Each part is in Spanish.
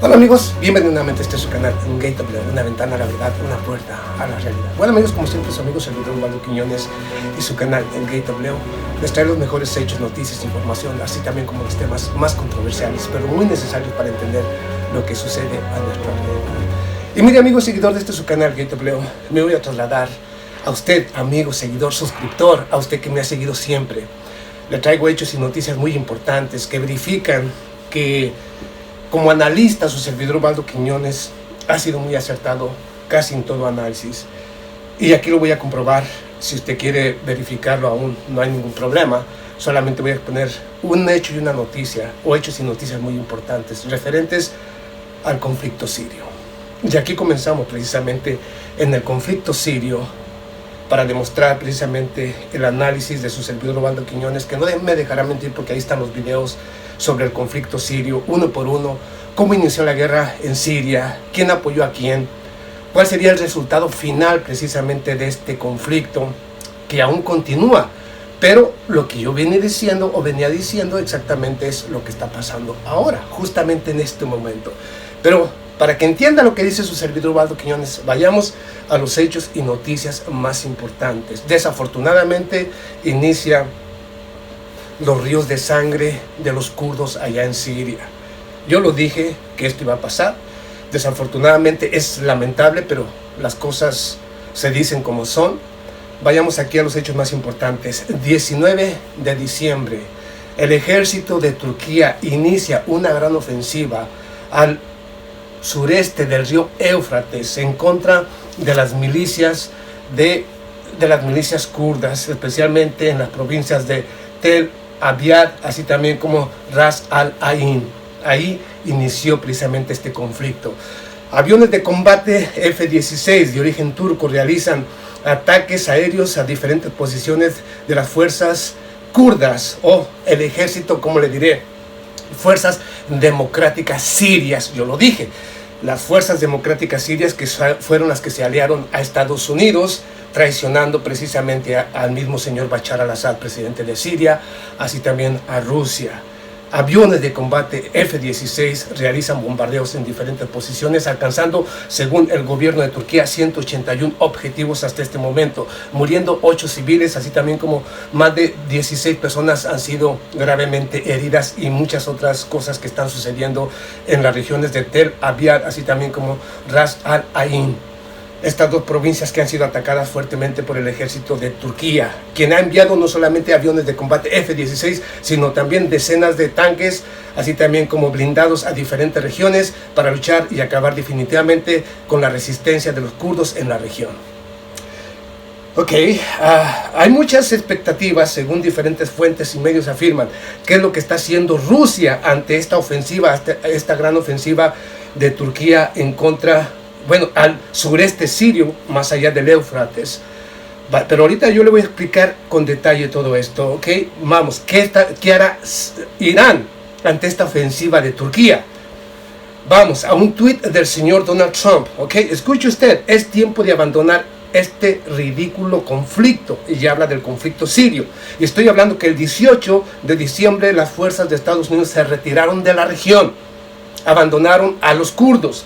Hola amigos, bienvenidos nuevamente a este su canal Gateway, una ventana a la verdad, una puerta a la realidad. Bueno amigos, como siempre su amigo servidor Osvaldo Quiñones y su canal Gateway les trae los mejores hechos, noticias, información, así también como los temas más controversiales, pero muy necesarios para entender lo que sucede a nuestro alrededor. Y mire amigos, seguidor de este su canal Gateway, me voy a trasladar a usted, amigo, seguidor, suscriptor, a usted que me ha seguido siempre. Le traigo hechos y noticias muy importantes que verifican que como analista, su servidor Osvaldo Quiñones ha sido muy acertado casi en todo análisis. Y aquí lo voy a comprobar. Si usted quiere verificarlo aún, no hay ningún problema. Solamente voy a poner un hecho y una noticia, o hechos y noticias muy importantes, referentes al conflicto sirio. Y aquí comenzamos precisamente en el conflicto sirio, para demostrar precisamente el análisis de su servidor Osvaldo Quiñones, que no me dejará mentir porque ahí están los videos sobre el conflicto sirio, uno por uno, cómo inició la guerra en Siria, quién apoyó a quién, cuál sería el resultado final precisamente de este conflicto que aún continúa. Pero lo que yo venía diciendo exactamente es lo que está pasando ahora, justamente en este momento. Pero para que entienda lo que dice su servidor Osvaldo Quiñones, vayamos a los hechos y noticias más importantes. Desafortunadamente inicia los ríos de sangre de los kurdos allá en Siria. Yo lo dije que esto iba a pasar. Desafortunadamente es lamentable, pero las cosas se dicen como son. Vayamos aquí a los hechos más importantes. 19 de diciembre, el ejército de Turquía inicia una gran ofensiva al sureste del río Éufrates en contra de las milicias kurdas, especialmente en las provincias de Tel Abyad, así también como Ras al-Ain. Ahí inició precisamente este conflicto. Aviones de combate F-16 de origen turco realizan ataques aéreos a diferentes posiciones de las fuerzas kurdas, o el ejército, como le diré, fuerzas democráticas sirias. Yo lo dije, las fuerzas democráticas sirias, que fueron las que se aliaron a Estados Unidos, traicionando precisamente al mismo señor Bashar al-Assad, presidente de Siria, así también a Rusia. Aviones de combate F-16 realizan bombardeos en diferentes posiciones, alcanzando, según el gobierno de Turquía, 181 objetivos hasta este momento, muriendo 8 civiles, así también como más de 16 personas han sido gravemente heridas, y muchas otras cosas que están sucediendo en las regiones de Tel Abyad, así también como Ras al-Ain. Estas dos provincias que han sido atacadas fuertemente por el ejército de Turquía, quien ha enviado no solamente aviones de combate F-16, sino también decenas de tanques, así también como blindados a diferentes regiones para luchar y acabar definitivamente con la resistencia de los kurdos en la región. Hay muchas expectativas, según diferentes fuentes y medios afirman, qué es lo que está haciendo Rusia ante esta ofensiva, esta gran ofensiva de Turquía en contra, al sureste sirio, más allá del Éufrates. Pero ahorita yo le voy a explicar con detalle todo esto, Vamos, ¿qué hará Irán ante esta ofensiva de Turquía? Vamos a un tuit del señor Donald Trump, Escuche usted, es tiempo de abandonar este ridículo conflicto, y ya habla del conflicto sirio. Y estoy hablando que el 18 de diciembre las fuerzas de Estados Unidos se retiraron de la región, abandonaron a los kurdos.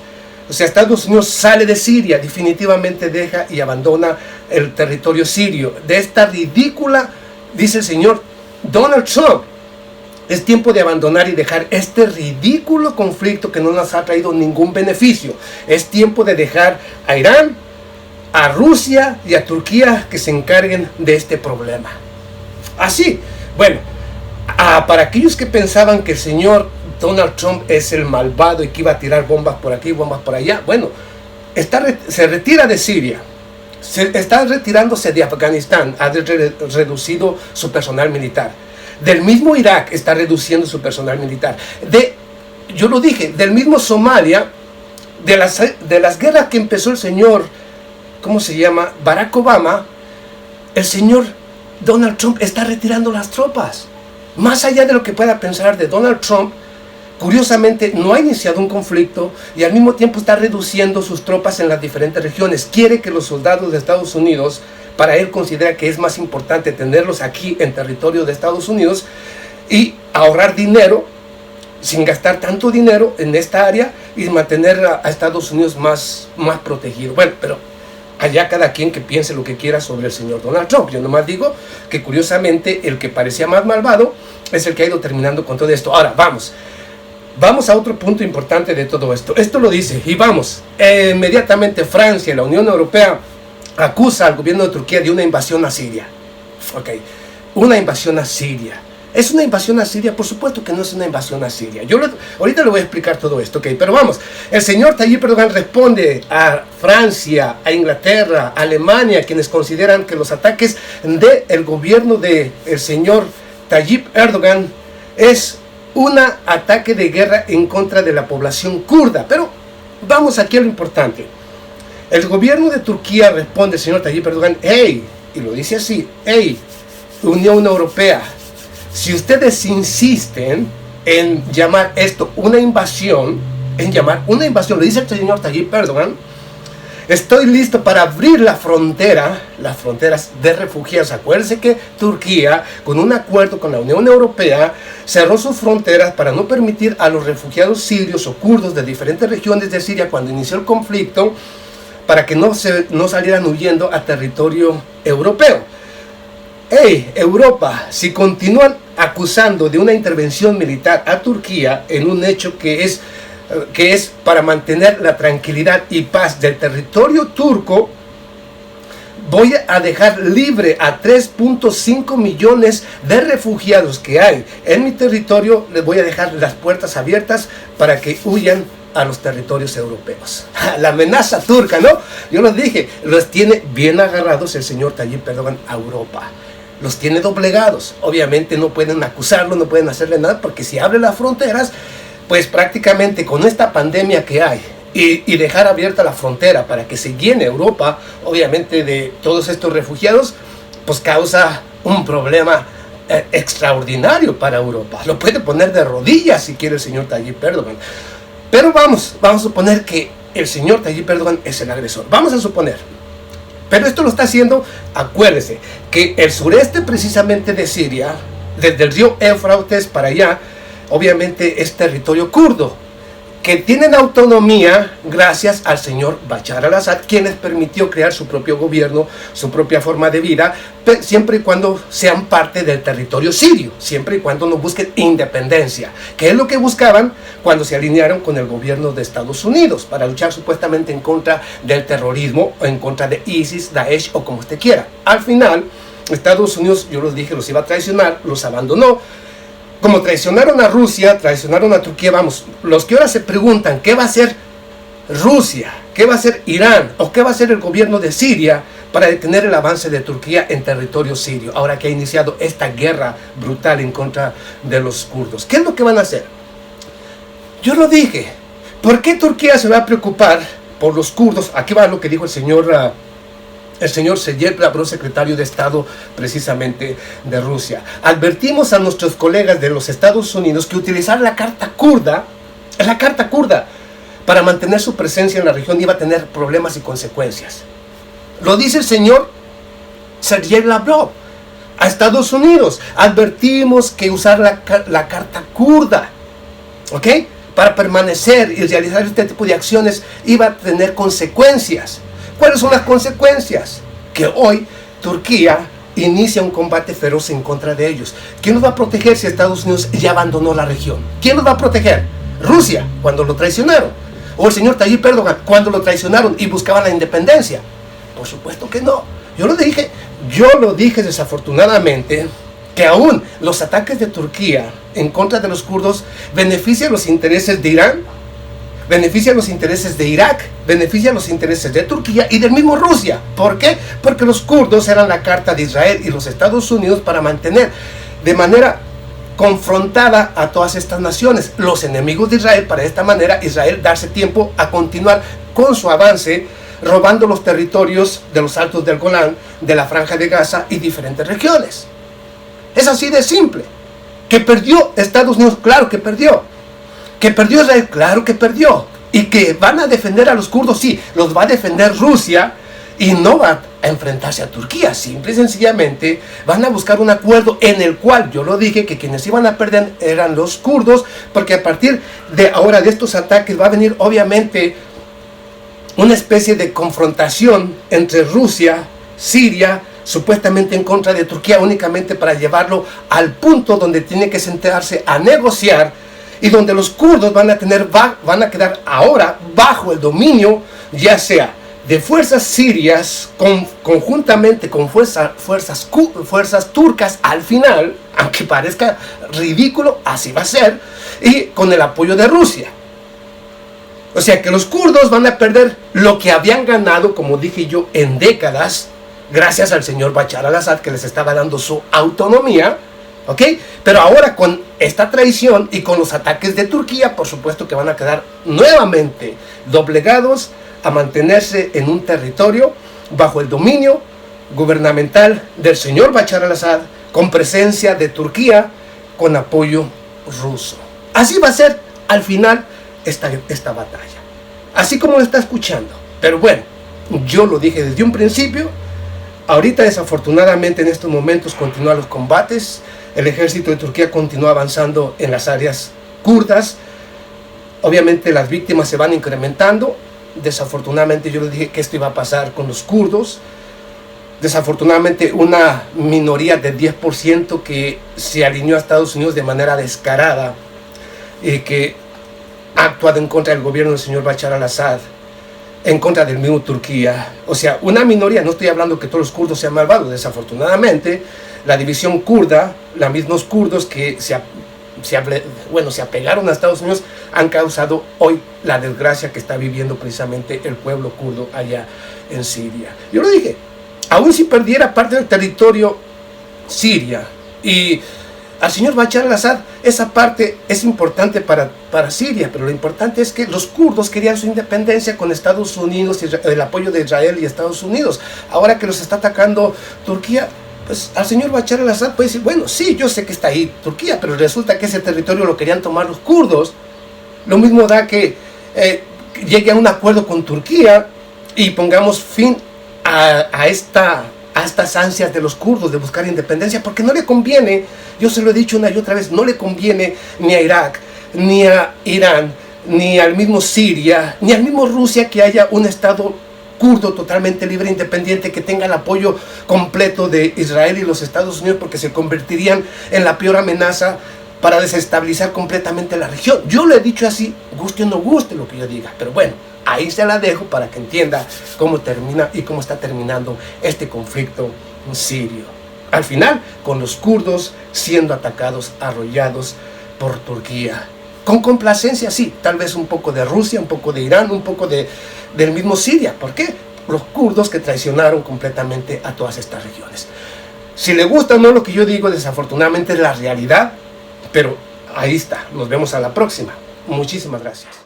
O sea, Estados Unidos sale de Siria, definitivamente deja y abandona el territorio sirio. De esta ridícula, dice el señor Donald Trump, es tiempo de abandonar y dejar este ridículo conflicto que no nos ha traído ningún beneficio. Es tiempo de dejar a Irán, a Rusia y a Turquía que se encarguen de este problema. Así, para aquellos que pensaban que el señor Donald Trump es el malvado y que iba a tirar bombas por aquí, bombas por allá, se retira de Siria, está retirándose de Afganistán, ha reducido su personal militar. Del mismo Irak está reduciendo su personal militar. Yo lo dije, del mismo Somalia, de las guerras que empezó el señor, Barack Obama, el señor Donald Trump está retirando las tropas. Más allá de lo que pueda pensar de Donald Trump, curiosamente no ha iniciado un conflicto y al mismo tiempo está reduciendo sus tropas en las diferentes regiones. Quiere que los soldados de Estados Unidos, para él considera que es más importante tenerlos aquí en territorio de Estados Unidos y ahorrar dinero sin gastar tanto dinero en esta área y mantener a Estados Unidos más protegido. Bueno, pero allá cada quien que piense lo que quiera sobre el señor Donald Trump. Yo nomás digo que curiosamente el que parecía más malvado es el que ha ido terminando con todo esto. Ahora, vamos a otro punto importante de todo esto. Esto lo dice, y vamos, inmediatamente Francia y la Unión Europea acusa al gobierno de Turquía de una invasión a Siria. Ok, una invasión a Siria. ¿Es una invasión a Siria? Por supuesto que no es una invasión a Siria. Ahorita le voy a explicar todo esto, ¿ok? Pero vamos, el señor Tayyip Erdogan responde a Francia, a Inglaterra, a Alemania, quienes consideran que los ataques del gobierno del señor Tayyip Erdogan es un ataque de guerra en contra de la población kurda. Pero vamos aquí a lo importante. El gobierno de Turquía responde al señor Tayyip Erdogan, hey, y lo dice así, hey, Unión Europea, si ustedes insisten en llamar esto una invasión, lo dice el señor Tayyip Erdogan, estoy listo para abrir las fronteras de refugiados. Acuérdense que Turquía, con un acuerdo con la Unión Europea, cerró sus fronteras para no permitir a los refugiados sirios o kurdos de diferentes regiones de Siria, cuando inició el conflicto, para que no salieran huyendo a territorio europeo. Hey, Europa, si continúan acusando de una intervención militar a Turquía en un hecho que es para mantener la tranquilidad y paz del territorio turco, voy a dejar libre a 3.5 millones de refugiados que hay en mi territorio. Les voy a dejar las puertas abiertas para que huyan a los territorios europeos. La amenaza turca, ¿no? Yo les dije, los tiene bien agarrados el señor Tayyip Erdogan a Europa. Los tiene doblegados. Obviamente no pueden acusarlo, no pueden hacerle nada, porque si abre las fronteras, pues prácticamente con esta pandemia que hay y dejar abierta la frontera para que se llene Europa, obviamente, de todos estos refugiados, pues causa un problema extraordinario para Europa. Lo puede poner de rodillas si quiere el señor Tayyip Erdogan. Pero vamos a suponer que el señor Tayyip Erdogan es el agresor. Vamos a suponer. Pero esto lo está haciendo, acuérdese, que el sureste precisamente de Siria, desde el río Éufrates para allá, obviamente es territorio kurdo, que tienen autonomía gracias al señor Bashar al-Assad, quien les permitió crear su propio gobierno, su propia forma de vida, siempre y cuando sean parte del territorio sirio, siempre y cuando no busquen independencia, que es lo que buscaban cuando se alinearon con el gobierno de Estados Unidos, para luchar supuestamente en contra del terrorismo, o en contra de ISIS, Daesh, o como usted quiera. Al final, Estados Unidos, yo les dije, los iba a traicionar, los abandonó. Como traicionaron a Rusia, traicionaron a Turquía, vamos, los que ahora se preguntan qué va a hacer Rusia, qué va a hacer Irán o qué va a hacer el gobierno de Siria para detener el avance de Turquía en territorio sirio, ahora que ha iniciado esta guerra brutal en contra de los kurdos. ¿Qué es lo que van a hacer? Yo lo dije, ¿por qué Turquía se va a preocupar por los kurdos? Aquí va lo que dijo el señor Sergey Lavrov, secretario de Estado precisamente de Rusia. Advertimos a nuestros colegas de los Estados Unidos que utilizar la carta kurda para mantener su presencia en la región iba a tener problemas y consecuencias. Lo dice el señor Sergey Lavrov a Estados Unidos. Advertimos que usar la carta kurda, ¿ok?, para permanecer y realizar este tipo de acciones iba a tener consecuencias. ¿Cuáles son las consecuencias? Que hoy Turquía inicia un combate feroz en contra de ellos. ¿Quién nos va a proteger si Estados Unidos ya abandonó la región? ¿Quién nos va a proteger? Rusia, cuando lo traicionaron. O el señor Tayyip Erdogan, cuando lo traicionaron y buscaban la independencia. Por supuesto que no. Yo lo dije desafortunadamente, que aún los ataques de Turquía en contra de los kurdos benefician los intereses de Irán, beneficia los intereses de Irak, beneficia los intereses de Turquía y del mismo Rusia. ¿Por qué? Porque los kurdos eran la carta de Israel y los Estados Unidos para mantener de manera confrontada a todas estas naciones, los enemigos de Israel, para de esta manera Israel darse tiempo a continuar con su avance, robando los territorios de los Altos del Golán, de la Franja de Gaza y diferentes regiones. Es así de simple. ¿Que perdió Estados Unidos? Claro que perdió. ¿Que perdió Israel? Claro que perdió. ¿Y que van a defender a los kurdos? Sí, los va a defender Rusia y no va a enfrentarse a Turquía. Simple y sencillamente van a buscar un acuerdo en el cual, yo lo dije, que quienes iban a perder eran los kurdos, porque a partir de ahora de estos ataques va a venir obviamente una especie de confrontación entre Rusia, Siria, supuestamente en contra de Turquía, únicamente para llevarlo al punto donde tiene que sentarse a negociar, y donde los kurdos van a quedar ahora bajo el dominio, ya sea de fuerzas sirias, conjuntamente con fuerzas turcas al final, aunque parezca ridículo, así va a ser, y con el apoyo de Rusia. O sea que los kurdos van a perder lo que habían ganado, como dije yo, en décadas, gracias al señor Bashar al-Assad, que les estaba dando su autonomía, ¿ok? Pero ahora con esta traición y con los ataques de Turquía, por supuesto que van a quedar nuevamente doblegados a mantenerse en un territorio bajo el dominio gubernamental del señor Bashar al-Assad, con presencia de Turquía, con apoyo ruso. Así va a ser al final esta batalla, así como lo está escuchando. Pero bueno, yo lo dije desde un principio. Ahorita desafortunadamente en estos momentos continúan los combates. El ejército de Turquía continúa avanzando en las áreas kurdas. Obviamente las víctimas se van incrementando. Desafortunadamente yo les dije que esto iba a pasar con los kurdos. Desafortunadamente una minoría del 10% que se alineó a Estados Unidos de manera descarada y que ha actuado en contra del gobierno del señor Bashar al-Assad, en contra del mismo Turquía. O sea, una minoría, no estoy hablando que todos los kurdos sean malvados. Desafortunadamente la división kurda, los mismos kurdos que se apegaron a Estados Unidos, han causado hoy la desgracia que está viviendo precisamente el pueblo kurdo allá en Siria. Yo lo dije, aún si perdiera parte del territorio Siria y al señor Bashar al-Assad, esa parte es importante para Siria, pero lo importante es que los kurdos querían su independencia con Estados Unidos y el apoyo de Israel y Estados Unidos. Ahora que los está atacando Turquía, pues al señor Bashar al-Assad puede decir, bueno, sí, yo sé que está ahí Turquía, pero resulta que ese territorio lo querían tomar los kurdos. Lo mismo da que llegue a un acuerdo con Turquía y pongamos fin a estas ansias de los kurdos de buscar independencia, porque no le conviene, yo se lo he dicho una y otra vez, no le conviene ni a Irak, ni a Irán, ni al mismo Siria, ni al mismo Rusia que haya un estado kurdo totalmente libre e independiente que tenga el apoyo completo de Israel y los Estados Unidos, porque se convertirían en la peor amenaza para desestabilizar completamente la región. Yo lo he dicho así, guste o no guste lo que yo diga, pero bueno, ahí se la dejo para que entienda cómo termina y cómo está terminando este conflicto sirio. Al final, con los kurdos siendo atacados, arrollados por Turquía. Con complacencia, sí, tal vez un poco de Rusia, un poco de Irán, un poco del mismo Siria. ¿Por qué? Los kurdos que traicionaron completamente a todas estas regiones. Si le gusta o no lo que yo digo, desafortunadamente es la realidad, pero ahí está. Nos vemos a la próxima. Muchísimas gracias.